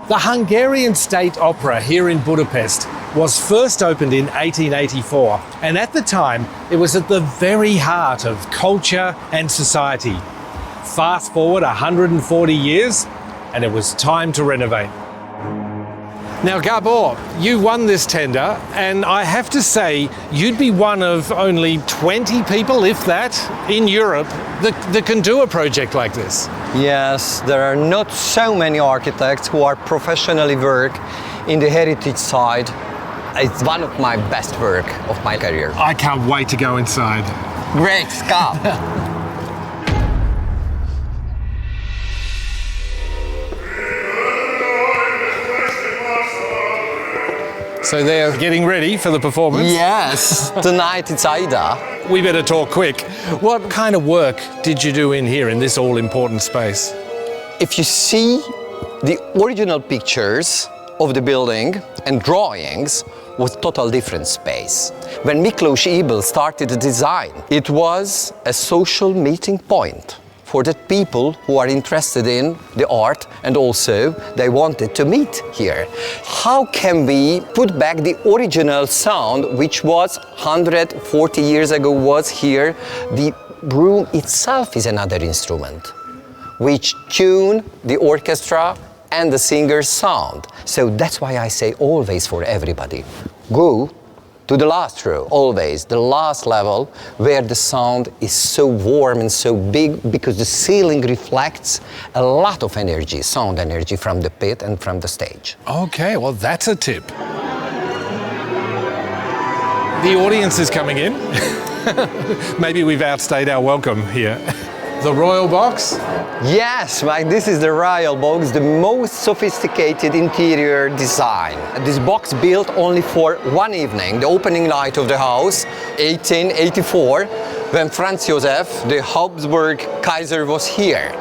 The Hungarian State Opera here in Budapest was first opened in 1884, and at the time it was at the very heart of culture and society. Fast forward 140 years and it was time to renovate. Now Gabor, you won this tender, and I have to say you'd be one of only 20 people, if that, in Europe that can do a project like this. Yes, there are not so many architects who are professionally work in the heritage side. It's one of my best work of my career. I can't wait to go inside. Great, come. So they're getting ready for the performance? Yes, tonight it's Aida. We better talk quick. What kind of work did you do in here, in this all-important space? If you see the original pictures of the building and drawings, was total different space. When Miklós Ebel started the design, it was a social meeting point for the people who are interested in the art, and also they wanted to meet here. How can we put back the original sound which was 140 years ago was here? The room itself is another instrument which tune the orchestra and the singer's sound. So that's why I say always for everybody, go to the last row, always, the last level, where the sound is so warm and so big, because the ceiling reflects a lot of energy, sound energy from the pit and from the stage. Okay, well that's a tip. The audience is coming in. Maybe we've outstayed our welcome here. The royal box? Yes, like this is the royal box, the most sophisticated interior design. This box built only for one evening, the opening night of the house, 1884, when Franz Josef, the Habsburg Kaiser, was here.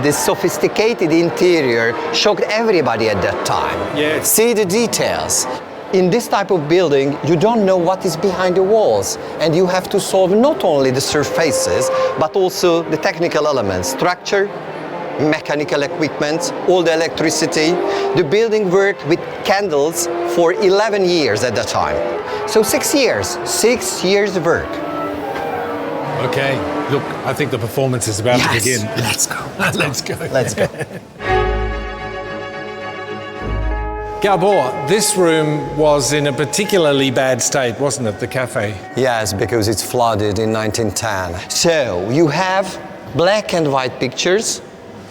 This sophisticated interior shocked everybody at that time. Yes. See the details. In this type of building, you don't know what is behind the walls, and you have to solve not only the surfaces, but also the technical elements, structure, mechanical equipment, all the electricity. The building worked with candles for 11 years at that time. So 6 years of work. Okay, look, I think the performance is about to begin. Let's go. Let's go. Let's go. Gabor, this room was in a particularly bad state, wasn't it, the cafe? Yes, because it's flooded in 1910. So you have black and white pictures.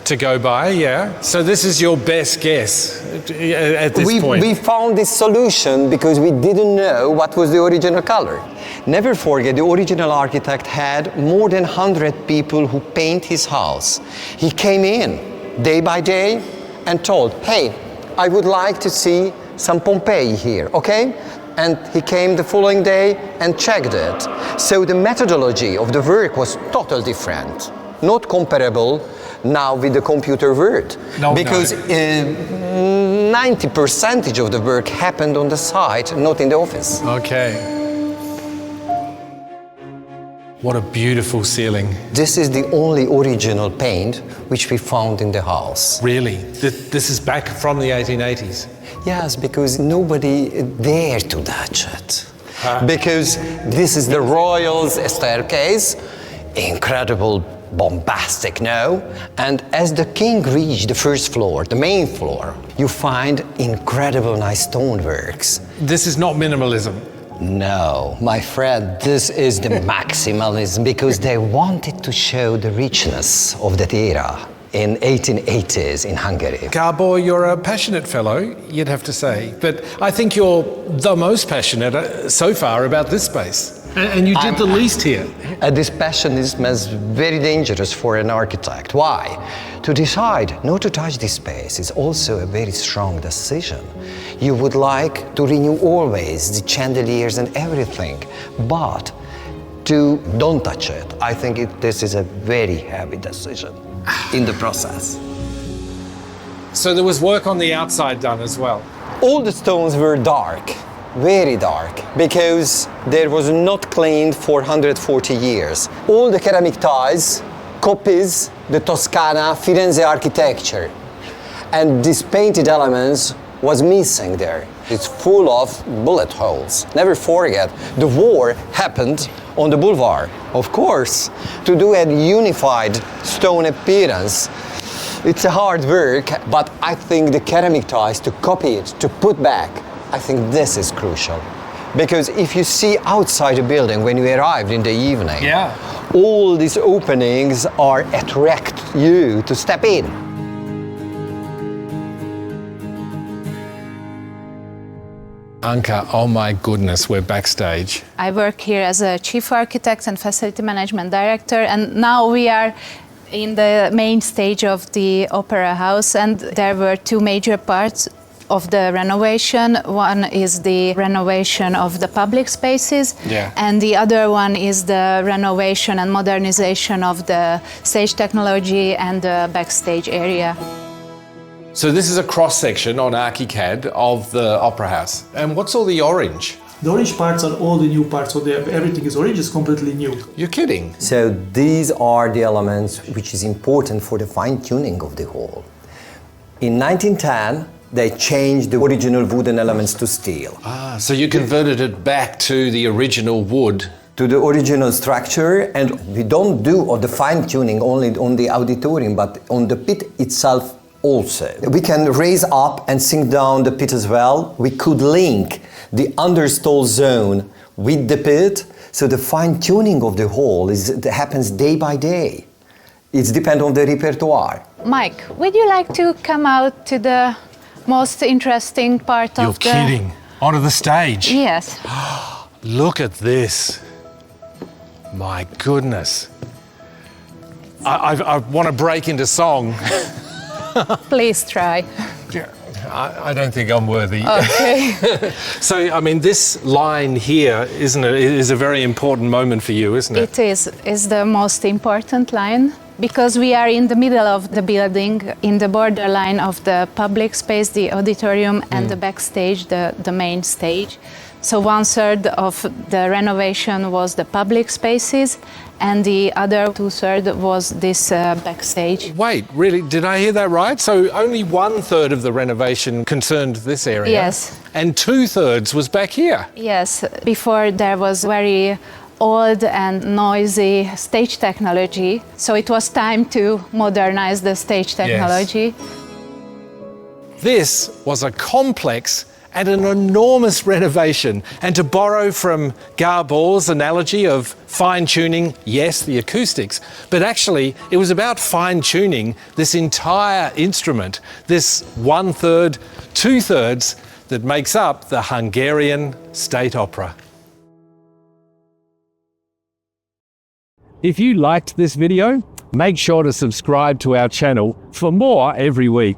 To go by, yeah. So this is your best guess at this point? We found this solution because we didn't know what was the original color. Never forget, the original architect had more than 100 people who paint his house. He came in day by day and told, hey, I would like to see some Pompeii here, okay? And he came the following day and checked it. So the methodology of the work was totally different, not comparable now with the computer world. No, because 90% of the work happened on the site, not in the office. Okay. What a beautiful ceiling. This is the only original paint which we found in the house. Really? This is back from the 1880s? Yes, because nobody dared to touch it. Because this is the royal's staircase, incredible, bombastic, no? And as the king reached the first floor, the main floor, you find incredible nice stoneworks. This is not minimalism. No, my friend, this is the maximalism, because they wanted to show the richness of that era in 1880s in Hungary. Gabor, you're a passionate fellow, you'd have to say, but I think you're the most passionate so far about this space. And you did the least here. This passionism is very dangerous for an architect. Why? To decide not to touch this space is also a very strong decision. You would like to renew always the chandeliers and everything, but to don't touch it. I think this is a very heavy decision in the process. So there was work on the outside done as well? All the stones were dark. Very dark, because there was not cleaned for 140 years. All the ceramic tiles copies the Toscana Firenze architecture. And these painted elements was missing there. It's full of bullet holes. Never forget, the war happened on the boulevard. Of course, to do a unified stone appearance, it's a hard work, but I think the ceramic tiles, to copy it, to put back, I think this is crucial. Because if you see outside the building when you arrived in the evening, all these openings are attract you to step in. Anka, oh my goodness, we're backstage. I work here as a chief architect and facility management director, and now we are in the main stage of the Opera House, and there were two major parts of the renovation. One is the renovation of the public spaces, and the other one is the renovation and modernization of the stage technology and the backstage area. So this is a cross-section on ArchiCAD of the Opera House. And what's all the orange? The orange parts are all the new parts, so everything is orange, is completely new. You're kidding? So these are the elements which is important for the fine-tuning of the hall. In 1910, they changed the original wooden elements to steel. Ah, so you converted it back to the original wood. To the original structure, and we don't do all the fine-tuning only on the auditorium, but on the pit itself also. We can raise up and sink down the pit as well. We could link the understall zone with the pit, so the fine-tuning of the hall happens day by day. It depends on the repertoire. Mike, would you like to come out to the most interesting part of the... You're kidding. Onto the stage. Yes. Look at this. My goodness. I want to break into song. Please try. I don't think I'm worthy. Okay. So, I mean, this line here, isn't it, is a very important moment for you, isn't it? It is. It's the most important line because we are in the middle of the building, in the borderline of the public space, the auditorium, and the backstage, the main stage. So 1/3 of the renovation was the public spaces, and the other 2/3 was this backstage. Wait, really? Did I hear that right? So only 1/3 of the renovation concerned this area? Yes. And 2/3 was back here? Yes. Before there was very old and noisy stage technology, so it was time to modernize the stage technology. Yes. This was a complex and an enormous renovation. And to borrow from Garbor's analogy of fine-tuning, yes, the acoustics, but actually it was about fine-tuning this entire instrument, this 1/3, 2/3 that makes up the Hungarian State Opera. If you liked this video, make sure to subscribe to our channel for more every week.